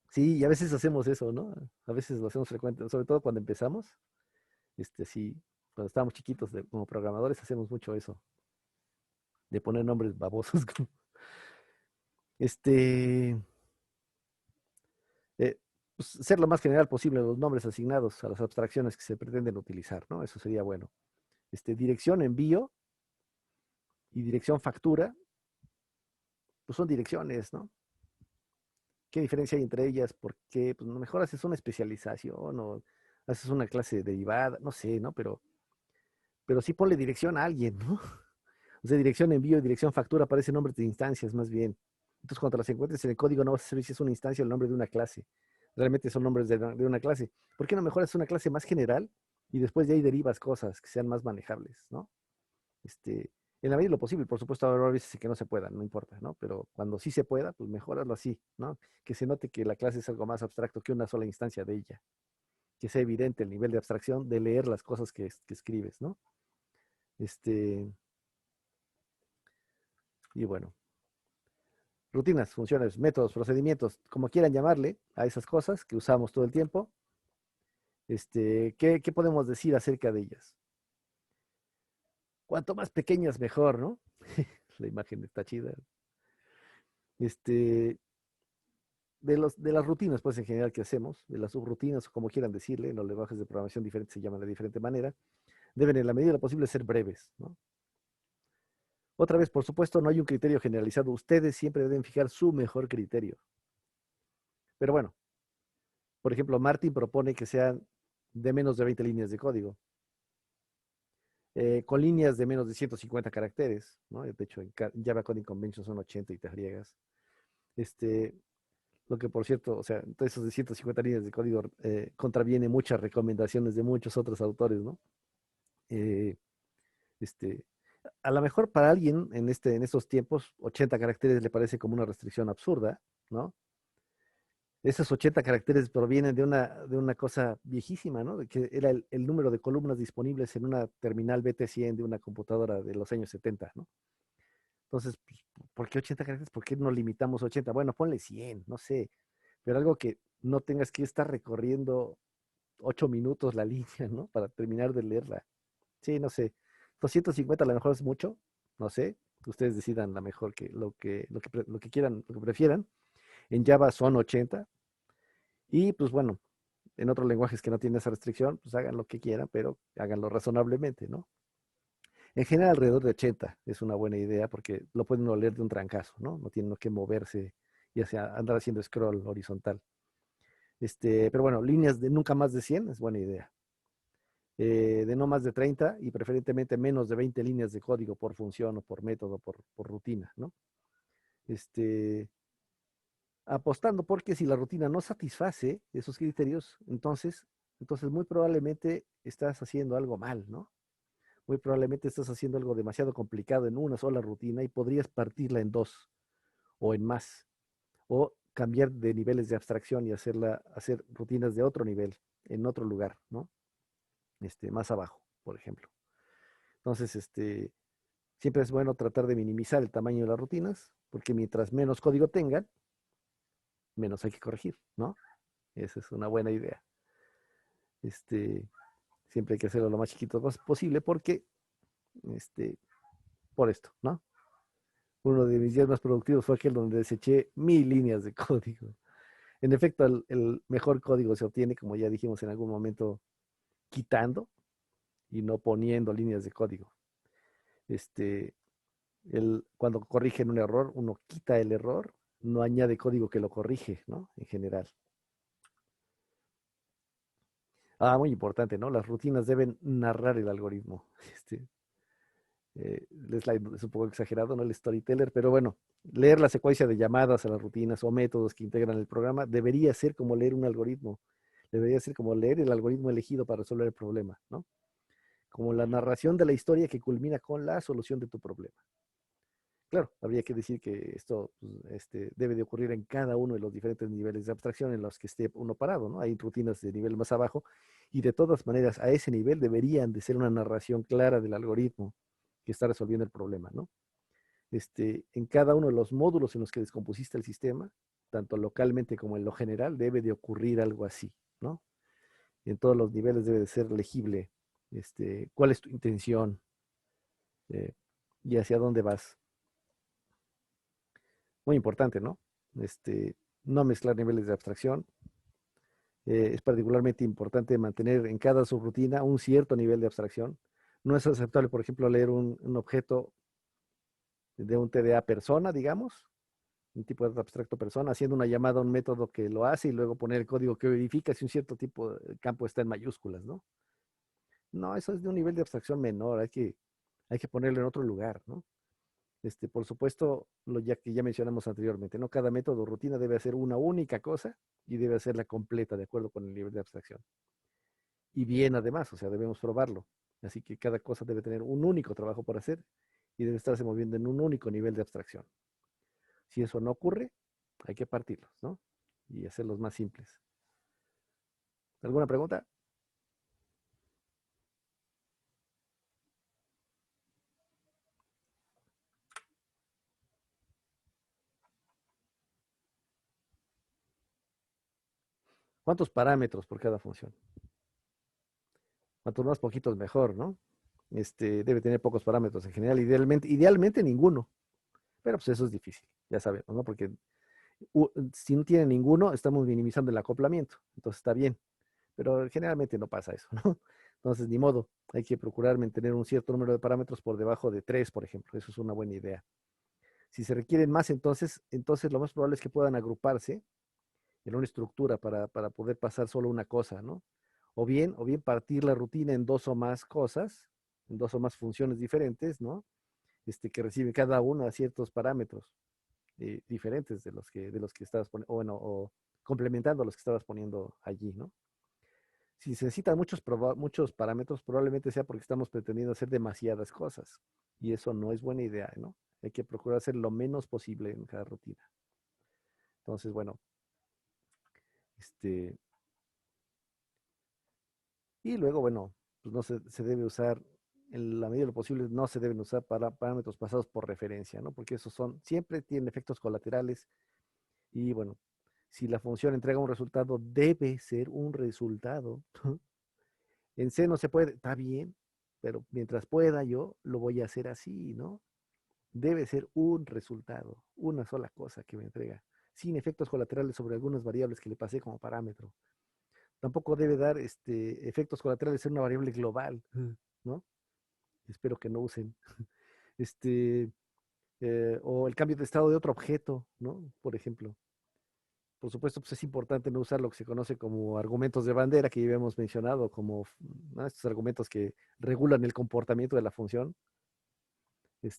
Speaker 1: Sí, y a veces hacemos eso, ¿no? A veces lo hacemos frecuente, sobre todo cuando empezamos, sí, cuando estábamos chiquitos como programadores hacemos mucho eso, de poner nombres babosos. Este, eh, pues, ser lo más general posible los nombres asignados a las abstracciones que se pretenden utilizar, ¿no? Eso sería bueno. Dirección envío y dirección factura, pues son direcciones, ¿no? ¿Qué diferencia hay entre ellas? Porque pues, mejor haces una especialización o haces una clase derivada, no sé, ¿no? Pero sí ponle dirección a alguien, ¿no? O sea, dirección envío y dirección factura aparecen nombres de instancias más bien. Entonces, cuando las encuentres en el código, no vas a saber si es una instancia o el nombre de una clase. Realmente son nombres de una clase. ¿Por qué no mejoras una clase más general y después de ahí derivas cosas que sean más manejables, ¿no? Este, en la medida de lo posible, por supuesto, habrá veces que no se pueda, no importa, ¿no? Pero cuando sí se pueda, pues mejorarlo así, ¿no? Que se note que la clase es algo más abstracto que una sola instancia de ella, que sea evidente el nivel de abstracción de leer las cosas que escribes, ¿no? Este, y bueno, rutinas, funciones, métodos, procedimientos, como quieran llamarle a esas cosas que usamos todo el tiempo, ¿qué podemos decir acerca de ellas? Cuanto más pequeñas, mejor, ¿no? La imagen está chida. Este, de las rutinas, pues en general que hacemos, de las subrutinas, o como quieran decirle, en los lenguajes de programación diferentes se llaman de diferente manera, deben en la medida de lo posible ser breves, ¿no? Otra vez, por supuesto, no hay un criterio generalizado. Ustedes siempre deben fijar su mejor criterio. Pero bueno, por ejemplo, Martin propone que sean de menos de 20 líneas de código, con líneas de menos de 150 caracteres, ¿no? De hecho, en Java Coding Convention son 80 y te friegas. Este, lo que, por cierto, o sea, entonces esos de 150 líneas de código contraviene muchas recomendaciones de muchos otros autores, ¿no? Eh, este, a lo mejor para alguien en estos tiempos, 80 caracteres le parece como una restricción absurda, ¿no? Esos 80 caracteres provienen de una cosa viejísima, ¿no? De que era el número de columnas disponibles en una terminal BT100 de una computadora de los años 70, ¿no? Entonces, pues, ¿por qué 80 caracteres? ¿Por qué no limitamos 80? Bueno, ponle 100, no sé, pero algo que no tengas que estar recorriendo 8 minutos la línea, ¿no? Para terminar de leerla. Sí, no sé. 250 a lo mejor es mucho, no sé. Ustedes decidan la mejor lo que quieran, lo que prefieran. En Java son 80. Y pues bueno, en otros lenguajes que no tienen esa restricción, pues hagan lo que quieran, pero háganlo razonablemente, ¿no? En general, alrededor de 80 es una buena idea porque lo pueden uno leer de un trancazo, ¿no? No tienen que moverse y andar haciendo scroll horizontal. Pero bueno, líneas de nunca más de 100 es buena idea. De no más de 30 y preferentemente menos de 20 líneas de código por función o por método, por rutina, ¿no? Este, apostando porque si la rutina no satisface esos criterios, entonces muy probablemente estás haciendo algo mal, ¿no? Muy probablemente estás haciendo algo demasiado complicado en una sola rutina y podrías partirla en dos o en más, o cambiar de niveles de abstracción y hacer rutinas de otro nivel, en otro lugar, ¿no? Más abajo, por ejemplo. Entonces, siempre es bueno tratar de minimizar el tamaño de las rutinas, porque mientras menos código tengan, menos hay que corregir, ¿no? Esa es una buena idea. Este, siempre hay que hacerlo lo más chiquito posible porque, este, por esto, ¿no? Uno de mis días más productivos fue aquel donde deseché 1000 líneas de código. En efecto, el mejor código se obtiene, como ya dijimos en algún momento, quitando y no poniendo líneas de código. Este, cuando corrigen un error, uno quita el error, no añade código que lo corrige, ¿no? En general. Muy importante, ¿no? Las rutinas deben narrar el algoritmo. El slide es un poco exagerado, ¿no? El storyteller, pero bueno, leer la secuencia de llamadas a las rutinas o métodos que integran el programa debería ser como leer un algoritmo. Debería ser como leer el algoritmo elegido para resolver el problema, ¿no? Como la narración de la historia que culmina con la solución de tu problema. Claro, habría que decir que esto pues, debe de ocurrir en cada uno de los diferentes niveles de abstracción en los que esté uno parado, ¿no? Hay rutinas de nivel más abajo y de todas maneras a ese nivel deberían de ser una narración clara del algoritmo que está resolviendo el problema, ¿no? En cada uno de los módulos en los que descompusiste el sistema, tanto localmente como en lo general, debe de ocurrir algo así, ¿no? En todos los niveles debe de ser legible, cuál es tu intención y hacia dónde vas. Muy importante, ¿no? No mezclar niveles de abstracción. Es particularmente importante mantener en cada subrutina un cierto nivel de abstracción. No es aceptable, por ejemplo, leer un objeto de un TDA persona, digamos, un tipo de abstracto persona, haciendo una llamada a un método que lo hace y luego poner el código que verifica si un cierto tipo de campo está en mayúsculas, ¿no? No, eso es de un nivel de abstracción menor, hay que ponerlo en otro lugar, ¿no? Por supuesto, lo ya que ya mencionamos anteriormente, ¿no? Cada método o rutina debe hacer una única cosa y debe hacerla completa de acuerdo con el nivel de abstracción. Y bien, además, o sea, debemos probarlo. Así que cada cosa debe tener un único trabajo por hacer y debe estarse moviendo en un único nivel de abstracción. Si eso no ocurre, hay que partirlos, ¿no? Y hacerlos más simples. ¿Alguna pregunta? ¿Cuántos parámetros por cada función? Cuantos más poquitos, mejor, ¿no? Debe tener pocos parámetros en general, idealmente ninguno. Pero pues eso es difícil, ya sabemos, ¿no? Porque si no tiene ninguno, estamos minimizando el acoplamiento. Entonces está bien. Pero generalmente no pasa eso, ¿no? Entonces, ni modo. Hay que procurar mantener un cierto número de parámetros por debajo de 3, por ejemplo. Eso es una buena idea. Si se requieren más, entonces lo más probable es que puedan agruparse en una estructura para poder pasar solo una cosa, ¿no? O bien partir la rutina en dos o más cosas, en dos o más funciones diferentes, ¿no? Que reciben cada una ciertos parámetros diferentes de los que estabas poniendo, o bueno, o complementando a los que estabas poniendo allí, ¿no? Si se necesitan muchos parámetros, probablemente sea porque estamos pretendiendo hacer demasiadas cosas. Y eso no es buena idea, ¿no? Hay que procurar hacer lo menos posible en cada rutina. Entonces, bueno, este, y luego, bueno, pues no se debe usar, en la medida de lo posible, no se deben usar parámetros pasados por referencia, ¿no? Porque esos siempre tienen efectos colaterales y, bueno, si la función entrega un resultado, debe ser un resultado. En C no se puede, está bien, pero mientras pueda yo, lo voy a hacer así, ¿no? Debe ser un resultado, una sola cosa que me entrega, sin efectos colaterales sobre algunas variables que le pasé como parámetro. Tampoco debe dar efectos colaterales en una variable global, ¿no? Espero que no usen. Este, o el cambio de estado de otro objeto, ¿no? Por ejemplo. Por supuesto, pues es importante no usar lo que se conoce como argumentos de bandera, que ya habíamos mencionado, como, ¿no?, estos argumentos que regulan el comportamiento de la función,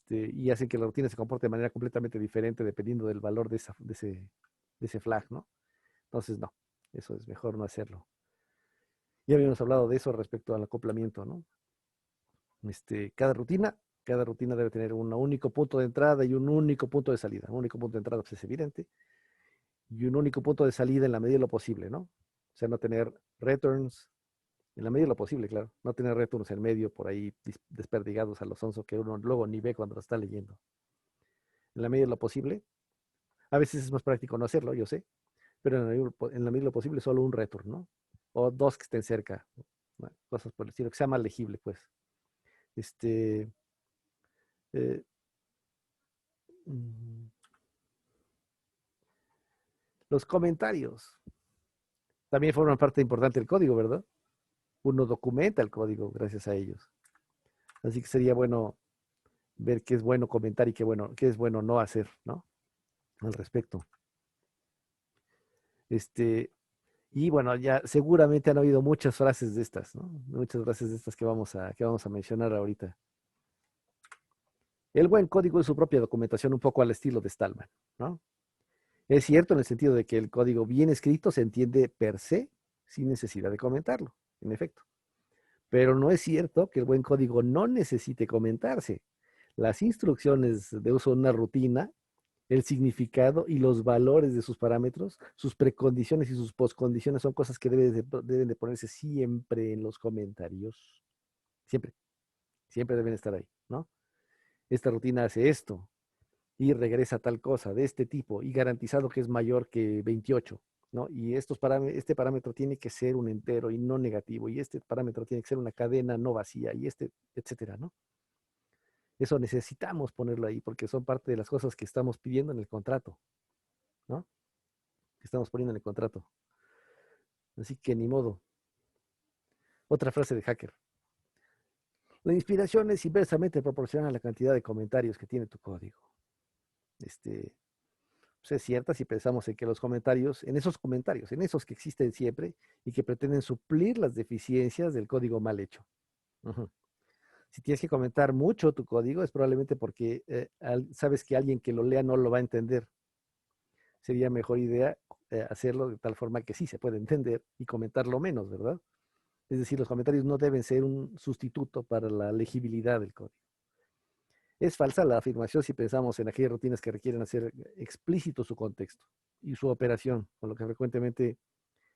Speaker 1: y hacen que la rutina se comporte de manera completamente diferente dependiendo del valor de ese flag, ¿no? Entonces, no, eso es mejor no hacerlo. Ya habíamos hablado de eso respecto al acoplamiento, ¿no? Cada rutina debe tener un único punto de entrada y un único punto de salida. Un único punto de entrada, pues es evidente, y un único punto de salida en la medida de lo posible, ¿no? O sea, no tener returns, en la medida de lo posible, claro. No tener returns en medio por ahí desperdigados a los onzo que uno luego ni ve cuando lo está leyendo. En la medida de lo posible. A veces es más práctico no hacerlo, yo sé, pero en la medida de lo posible solo un return, ¿no? O dos que estén cerca, ¿no? Cosas por el estilo, que sea más legible, pues. Este, eh, mm, los comentarios también forman parte importante del código, ¿verdad? Uno documenta el código gracias a ellos. Así que sería bueno ver qué es bueno comentar y qué es bueno no hacer, ¿no? Al respecto. Y bueno, ya seguramente han habido muchas frases de estas, ¿no? Muchas frases de estas que vamos a mencionar ahorita. El buen código es su propia documentación, un poco al estilo de Stallman, ¿no? Es cierto en el sentido de que el código bien escrito se entiende per se sin necesidad de comentarlo, en efecto. Pero no es cierto que el buen código no necesite comentarse. Las instrucciones de uso de una rutina, el significado y los valores de sus parámetros, sus precondiciones y sus postcondiciones son cosas que deben de ponerse siempre en los comentarios. Siempre, siempre deben estar ahí, ¿no? Esta rutina hace esto y regresa tal cosa de este tipo y garantizado que es mayor que 28, ¿no? Y este parámetro tiene que ser un entero y no negativo, y este parámetro tiene que ser una cadena no vacía, y etcétera, ¿no? Eso necesitamos ponerlo ahí porque son parte de las cosas que estamos pidiendo en el contrato, ¿no? Que estamos poniendo en el contrato. Así que ni modo. Otra frase de hacker. La inspiración es inversamente proporcional a la cantidad de comentarios que tiene tu código. Pues es cierta si pensamos en que los comentarios, en esos que existen siempre y que pretenden suplir las deficiencias del código mal hecho. Ujú. Si tienes que comentar mucho tu código, es probablemente porque sabes que alguien que lo lea no lo va a entender. Sería mejor idea hacerlo de tal forma que sí se puede entender y comentarlo menos, ¿verdad? Es decir, los comentarios no deben ser un sustituto para la legibilidad del código. Es falsa la afirmación si pensamos en aquellas rutinas que requieren hacer explícito su contexto y su operación, con lo que frecuentemente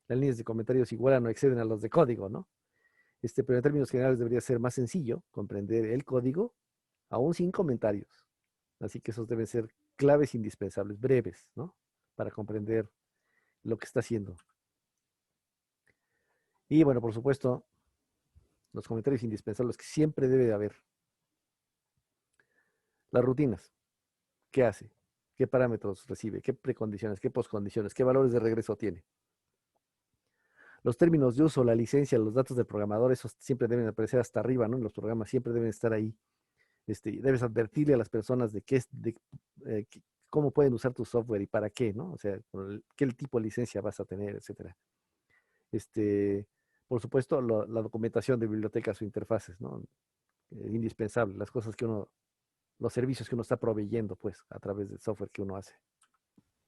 Speaker 1: las líneas de comentarios igualan o exceden a los de código, ¿no? Pero en términos generales debería ser más sencillo comprender el código, aún sin comentarios. Así que esos deben ser claves indispensables, breves, ¿no? Para comprender lo que está haciendo. Y bueno, por supuesto, los comentarios indispensables que siempre debe de haber. Las rutinas. ¿Qué hace? ¿Qué parámetros recibe? ¿Qué precondiciones? ¿Qué poscondiciones? ¿Qué valores de regreso tiene? Los términos de uso, la licencia, los datos del programador, esos siempre deben aparecer hasta arriba, ¿no? En los programas siempre deben estar ahí. Debes advertirle a las personas de cómo pueden usar tu software y para qué, ¿no? O sea, qué tipo de licencia vas a tener, etcétera. Por supuesto, la documentación de bibliotecas o interfaces, ¿no? Indispensable, las cosas que los servicios que uno está proveyendo, pues, a través del software que uno hace.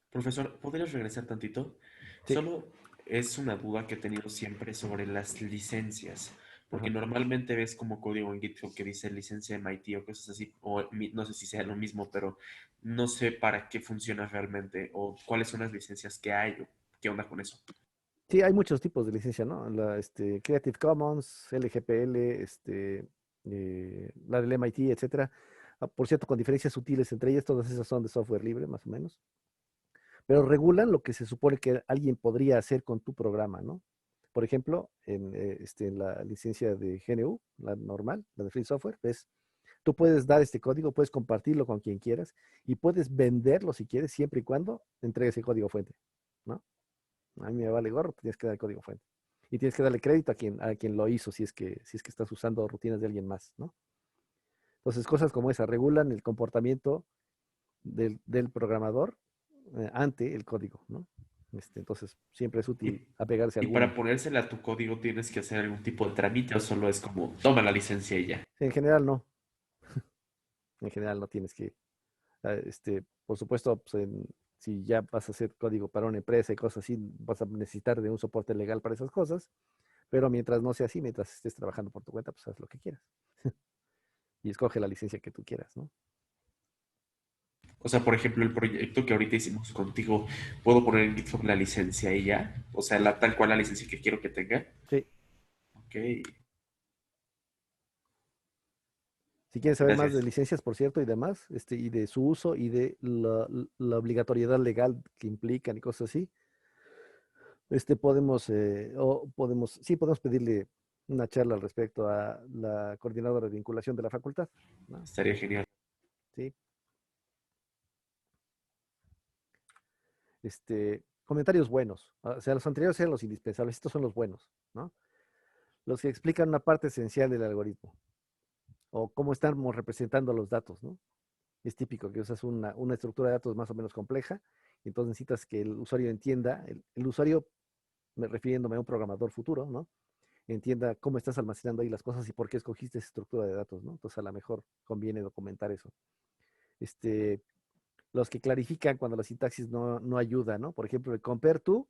Speaker 4: Profesor, ¿podrías regresar tantito?
Speaker 1: Sí.
Speaker 4: Solo es una duda que he tenido siempre sobre las licencias, porque
Speaker 1: Ajá.
Speaker 4: normalmente ves como código en GitHub que dice licencia MIT o cosas así, o no sé si sea lo mismo, pero no sé para qué funciona realmente o cuáles son las licencias que hay o qué onda con eso.
Speaker 1: Sí, hay muchos tipos de licencia, ¿no? Creative Commons, LGPL, la del MIT, etcétera. Por cierto, con diferencias sutiles entre ellas, todas esas son de software libre, más o menos. Pero regulan lo que se supone que alguien podría hacer con tu programa, ¿no? Por ejemplo, en la licencia de GNU, la normal, la de Free Software, tú puedes dar este código, puedes compartirlo con quien quieras y puedes venderlo si quieres, siempre y cuando entregues el código fuente, ¿no? A mí me vale gorro, tienes que dar el código fuente. Y tienes que darle crédito a quien lo hizo, si es que estás usando rutinas de alguien más, ¿no? Entonces, cosas como esa regulan el comportamiento del programador ante el código, ¿no? Entonces, siempre es útil
Speaker 4: Y,
Speaker 1: apegarse a
Speaker 4: y para
Speaker 1: alguna.
Speaker 4: ponérsela a tu código tienes que hacer algún tipo de trámite o solo es como toma la licencia y ya.
Speaker 1: En general, no. En general, no tienes que. Por supuesto, pues, si ya vas a hacer código para una empresa y cosas así, vas a necesitar de un soporte legal para esas cosas. Pero mientras no sea así, mientras estés trabajando por tu cuenta, pues haz lo que quieras. Y escoge la licencia que tú quieras, ¿no?
Speaker 4: O sea, por ejemplo, el proyecto que ahorita hicimos contigo, ¿puedo poner en GitHub la licencia y ya? O sea, tal cual la licencia que quiero que tenga.
Speaker 1: Sí.
Speaker 4: Ok,
Speaker 1: Si quieres saber más de
Speaker 4: gracias.
Speaker 1: licencias, por cierto, y demás, y de su uso y de la obligatoriedad legal que implican y cosas así, sí, podemos pedirle una charla al respecto a la coordinadora de vinculación de la facultad, ¿no?
Speaker 4: Estaría genial.
Speaker 1: Sí. Comentarios buenos. O sea, los anteriores eran los indispensables, estos son los buenos, ¿no? Los que explican una parte esencial del algoritmo o cómo estamos representando los datos, ¿no? Es típico que usas una estructura de datos más o menos compleja, y entonces necesitas que el usuario entienda, el usuario, refiriéndome a un programador futuro, ¿no? Entienda cómo estás almacenando ahí las cosas y por qué escogiste esa estructura de datos, ¿no? Entonces a lo mejor conviene documentar eso. Este, los que clarifican cuando la sintaxis no ayuda, ¿no? Por ejemplo, el compare to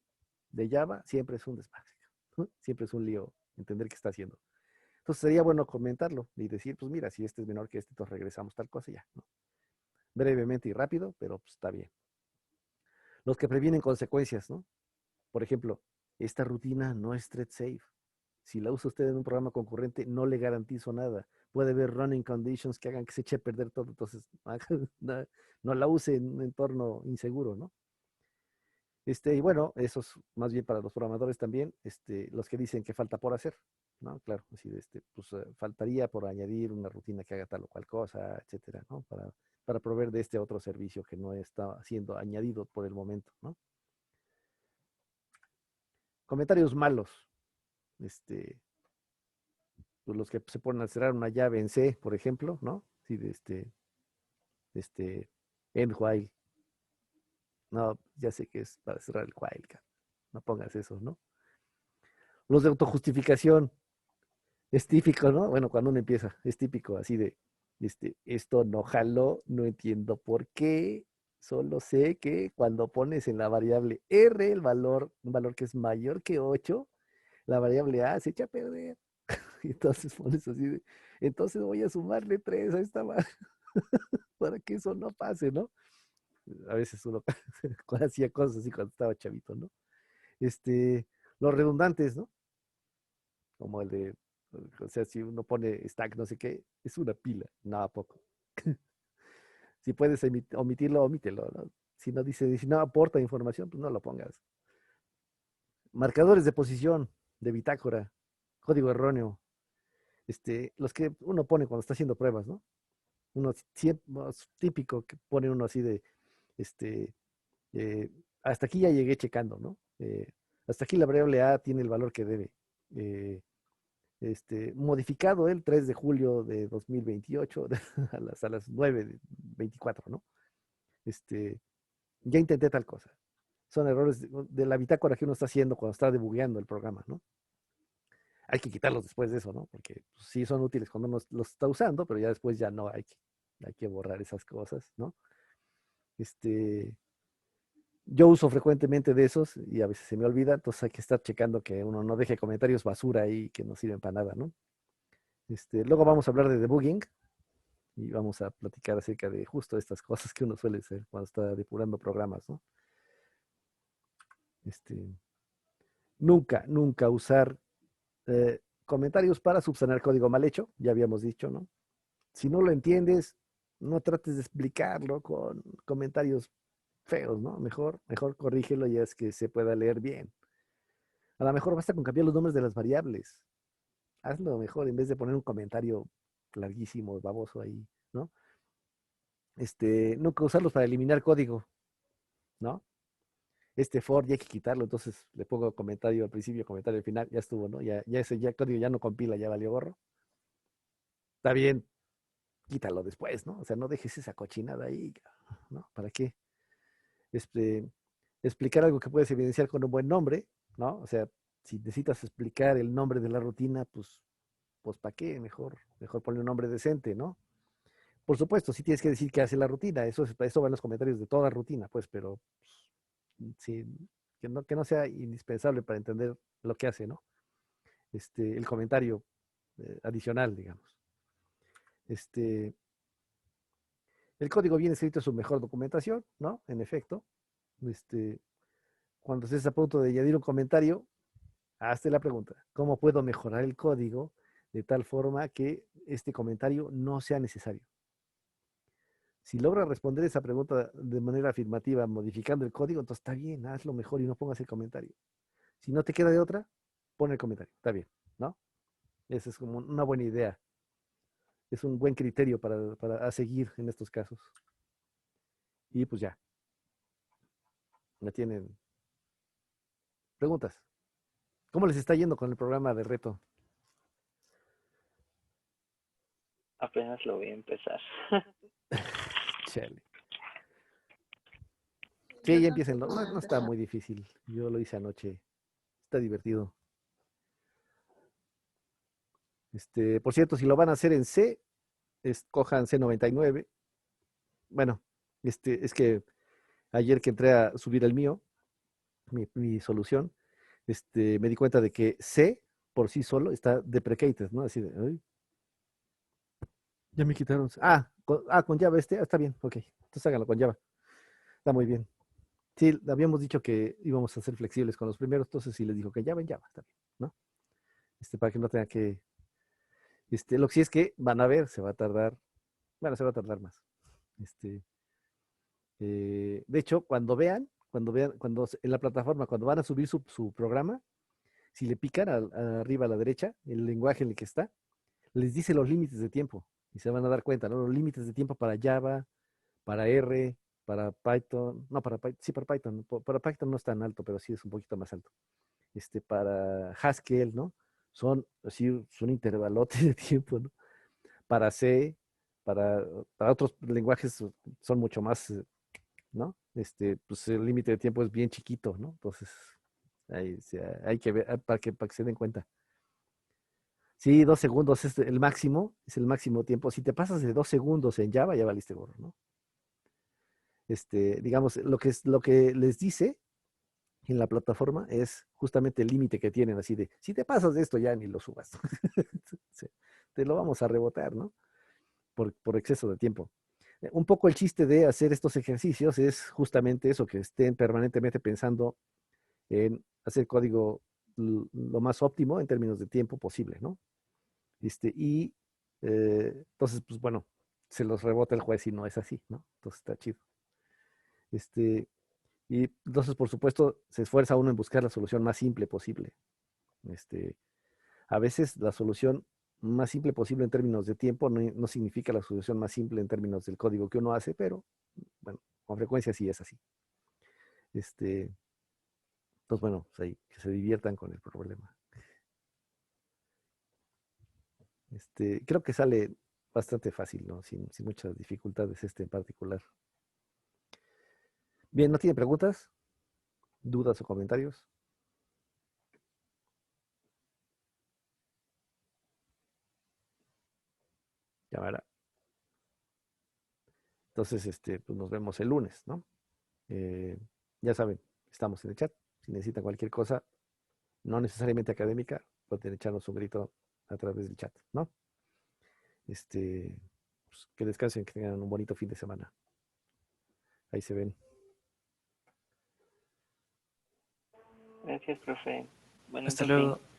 Speaker 1: de Java siempre es un desmadre, ¿no? Siempre es un lío entender qué está haciendo. Entonces sería bueno comentarlo y decir, pues mira, si este es menor que este, entonces regresamos tal cosa y ya, ¿no? Brevemente y rápido, pero pues está bien. Los que previenen consecuencias, ¿no? Por ejemplo, esta rutina no es thread safe. Si la usa usted en un programa concurrente, no le garantizo nada. Puede haber running conditions que hagan que se eche a perder todo, entonces no la use en un entorno inseguro, ¿no? Y bueno, eso es más bien para los programadores también, los que dicen que falta por hacer, ¿no? Claro, así pues faltaría por añadir una rutina que haga tal o cual cosa, etcétera, ¿no? Para proveer de este otro servicio que no está siendo añadido por el momento, ¿no? Comentarios malos, pues los que se ponen a cerrar una llave en C, por ejemplo, ¿no? Sí, este, end while. No, ya sé que es para cerrar el while, cara. No pongas eso, ¿no? Los de autojustificación, es típico, ¿no? Bueno, cuando uno empieza, es típico así de, esto no jaló, no entiendo por qué, solo sé que cuando pones en la variable R un valor que es mayor que 8, la variable A se echa a perder. Y entonces pones así de, entonces voy a sumarle 3 a esta para que eso no pase, ¿no? A veces uno hacía cosas así cuando estaba chavito, ¿no? Este, los redundantes, ¿no? Como el de, o sea, si uno pone stack, no sé qué, es una pila, no, ¿a poco? Si puedes omitirlo, omítelo, ¿no? Si no dice, si no aporta información, pues no lo pongas. Marcadores de posición, de bitácora, código erróneo, los que uno pone cuando está haciendo pruebas, ¿no? Uno típico que pone uno así de, este, hasta aquí ya llegué checando, ¿no? Hasta aquí la variable A tiene el valor que debe. Eh, modificado el 3 de julio de 2028 a las 9:24, ¿no? Ya intenté tal cosa. Son errores de la bitácora que uno está haciendo cuando está debugueando el programa, ¿no? Hay que quitarlos después de eso, ¿no? Porque pues, sí son útiles cuando uno los está usando, pero ya después ya no hay que borrar esas cosas, ¿no? Yo uso frecuentemente de esos y a veces se me olvida, entonces hay que estar checando que uno no deje comentarios basura ahí que no sirven para nada, ¿no? Luego vamos a hablar de debugging y vamos a platicar acerca de justo estas cosas que uno suele hacer cuando está depurando programas, ¿no? Nunca usar comentarios para subsanar código mal hecho, ya habíamos dicho, ¿no? Si no lo entiendes, no trates de explicarlo con comentarios feos, ¿no? Mejor corrígelo y es que se pueda leer bien. A lo mejor basta con cambiar los nombres de las variables. Hazlo mejor en vez de poner un comentario larguísimo, baboso ahí, ¿no? Nunca usarlos para eliminar código, ¿no? For ya hay que quitarlo, entonces le pongo comentario al principio, comentario al final, ya estuvo, ¿no? Ya ese código ya no compila, ya valió gorro. Está bien, quítalo después, ¿no? O sea, no dejes esa cochinada ahí, ¿no? ¿Para qué? Explicar algo que puedes evidenciar con un buen nombre, ¿no? O sea, si necesitas explicar el nombre de la rutina, pues ¿para qué? Mejor ponle un nombre decente, ¿no? Por supuesto, sí tienes que decir qué hace la rutina, eso va en los comentarios de toda rutina, pues, pero sí, que no sea indispensable para entender lo que hace, ¿no? El comentario adicional, digamos. El código bien escrito es su mejor documentación, ¿no? En efecto. Cuando estés a punto de añadir un comentario, hazte la pregunta, ¿cómo puedo mejorar el código de tal forma que este comentario no sea necesario? Si logras responder esa pregunta de manera afirmativa, modificando el código, entonces está bien, hazlo mejor y no pongas el comentario. Si no te queda de otra, pon el comentario, está bien, ¿no? Esa es como una buena idea. Es un buen criterio para seguir en estos casos. Y pues ya, ¿me tienen preguntas? ¿Cómo les está yendo con el programa de reto?
Speaker 5: Apenas lo voy a empezar.
Speaker 1: Chale. Sí, ya empiecen. No está muy difícil. Yo lo hice anoche. Está divertido. Por cierto, si lo van a hacer en C, escojan C99. Bueno, es que ayer que entré a subir el mío, mi solución, me di cuenta de que C por sí solo está deprecated, ¿no? Así de, "Ay, ya me quitaron. Con Java está bien, ok. Entonces háganlo con Java. Está muy bien. Sí, habíamos dicho que íbamos a ser flexibles con los primeros, entonces sí les dijo que Java en Java, está bien, ¿no? Para que no tenga que, lo que sí es que van a ver, se va a tardar, bueno, se va a tardar más. De hecho, cuando en la plataforma, cuando van a subir su programa, si le pican arriba a la derecha, el lenguaje en el que está, les dice los límites de tiempo y se van a dar cuenta, ¿no? Los límites de tiempo para Java, para R, para Python, no, para Python, sí, para Python, para Python no es tan alto, pero sí es un poquito más alto. Para Haskell, ¿no? Son intervalotes de tiempo, ¿no? Para C, para, para otros lenguajes son mucho más, ¿no? Pues el límite de tiempo es bien chiquito, ¿no? Entonces, hay que ver para que se den cuenta. Sí, 2 segundos es el máximo tiempo. Si te pasas de 2 segundos en Java, ya valiste gorro, ¿no? Digamos, lo que les dice en la plataforma es justamente el límite que tienen, así de, si te pasas de esto ya ni lo subas. Sí, te lo vamos a rebotar, ¿no? Por exceso de tiempo. Un poco el chiste de hacer estos ejercicios es justamente eso, que estén permanentemente pensando en hacer código lo más óptimo en términos de tiempo posible, ¿no? Y entonces, pues bueno, se los rebota el juez y no es así, ¿no? Entonces está chido. Este, y entonces, por supuesto, se esfuerza uno en buscar la solución más simple posible. Este, a veces la solución más simple posible en términos de tiempo no significa la solución más simple en términos del código que uno hace, pero bueno, con frecuencia sí es así. Entonces, bueno, pues ahí, que se diviertan con el problema. Creo que sale bastante fácil, ¿no? Sin muchas dificultades en particular. Bien, ¿no tiene preguntas, dudas o comentarios? Ya verá. Entonces, pues nos vemos el lunes, ¿no? Eh, ya saben, estamos en el chat. Si necesitan cualquier cosa, no necesariamente académica, pueden echarnos un grito a través del chat, ¿no? Pues, que descansen, que tengan un bonito fin de semana. Ahí se ven.
Speaker 5: Gracias, profe.
Speaker 2: Hasta
Speaker 5: Bonito fin.
Speaker 2: luego.